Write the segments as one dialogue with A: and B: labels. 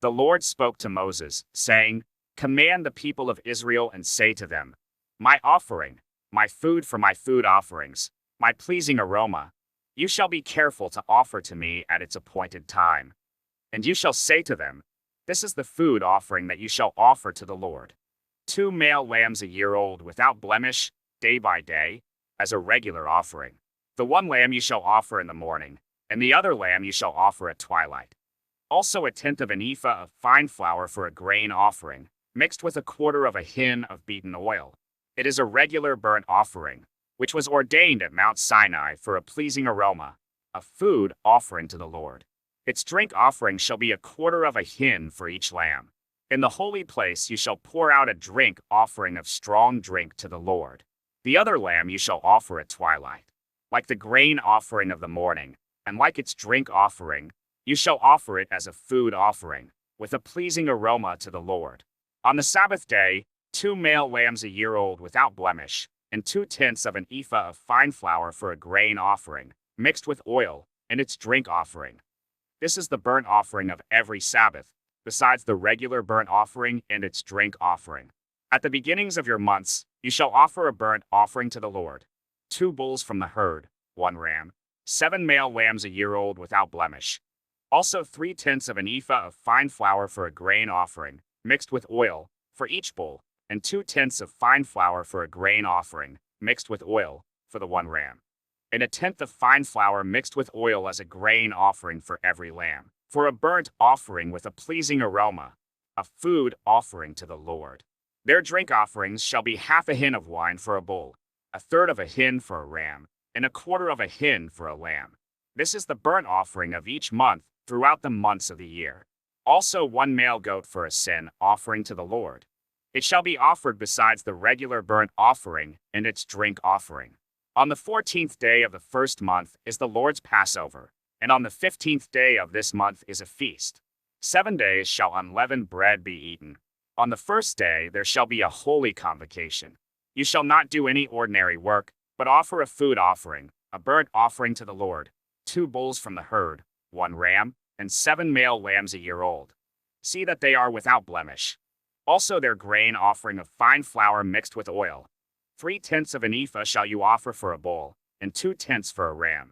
A: The Lord spoke to Moses, saying, "Command the people of Israel and say to them, My offering, my food for my food offerings, my pleasing aroma, you shall be careful to offer to me at its appointed time. And you shall say to them, This is the food offering that you shall offer to the Lord. 2 male lambs a year old without blemish, day by day, as a regular offering. The one lamb you shall offer in the morning, and the other lamb you shall offer at twilight. Also a tenth of an ephah of fine flour for a grain offering, mixed with a quarter of a hin of beaten oil. It is a regular burnt offering, which was ordained at Mount Sinai for a pleasing aroma, a food offering to the Lord. Its drink offering shall be a quarter of a hin for each lamb. In the holy place you shall pour out a drink offering of strong drink to the Lord. The other lamb you shall offer at twilight. Like the grain offering of the morning, and like its drink offering, you shall offer it as a food offering, with a pleasing aroma to the Lord. On the Sabbath day, 2 male lambs a year old without blemish, and 2/10 of an ephah of fine flour for a grain offering, mixed with oil, and its drink offering. This is the burnt offering of every Sabbath, besides the regular burnt offering and its drink offering. At the beginnings of your months, you shall offer a burnt offering to the Lord. 2 bulls from the herd, 1 ram, 7 male lambs a year old without blemish. Also 3/10 of an ephah of fine flour for a grain offering, mixed with oil, for each bull, and 2/10 of fine flour for a grain offering, mixed with oil, for the 1 ram. And a tenth of fine flour mixed with oil as a grain offering for every lamb, for a burnt offering with a pleasing aroma, a food offering to the Lord. Their drink offerings shall be half a hin of wine for a bull, a third of a hin for a ram, and a quarter of a hin for a lamb. This is the burnt offering of each month throughout the months of the year. Also 1 male goat for a sin offering to the Lord. It shall be offered besides the regular burnt offering and its drink offering. On the 14th day of the first month is the Lord's Passover, and on the 15th day of this month is a feast. 7 days shall unleavened bread be eaten. On the first day there shall be a holy convocation. You shall not do any ordinary work, but offer a food offering, a burnt offering to the Lord, 2 bulls from the herd, 1 ram, and 7 male lambs a year old. See that they are without blemish. Also their grain offering of fine flour mixed with oil. 3/10 of an ephah shall you offer for a bull, and 2/10 for a ram.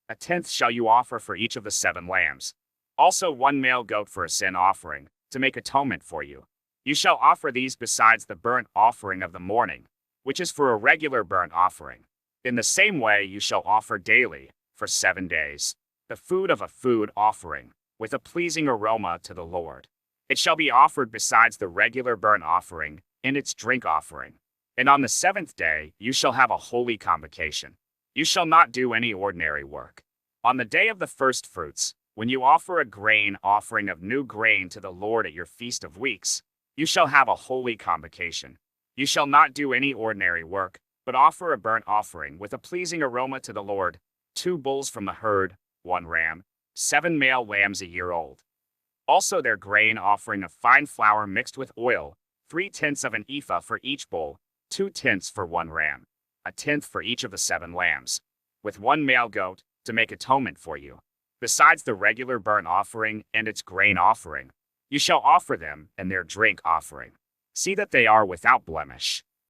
A: A tenth shall you offer for each of the 7 lambs. Also 1 male goat for a sin offering, to make atonement for you. You shall offer these besides the burnt offering of the morning, which is for a regular burnt offering. In the same way you shall offer daily, for 7 days, the food of a food offering, with a pleasing aroma to the Lord. It shall be offered besides the regular burnt offering and its drink offering. And on the 7th day you shall have a holy convocation. You shall not do any ordinary work. On the day of the first fruits, when you offer a grain offering of new grain to the Lord at your feast of weeks, you shall have a holy convocation. You shall not do any ordinary work, but offer a burnt offering with a pleasing aroma to the Lord, 2 bulls from the herd, 1 ram, 7 male lambs a year old. Also their grain offering of fine flour mixed with oil, 3/10 of an ephah for each bull, 2/10 for 1 ram, a tenth for each of the 7 lambs, with 1 male goat, to make atonement for you. Besides the regular burnt offering and its grain offering, you shall offer them and their drink offering. See that they are without blemish.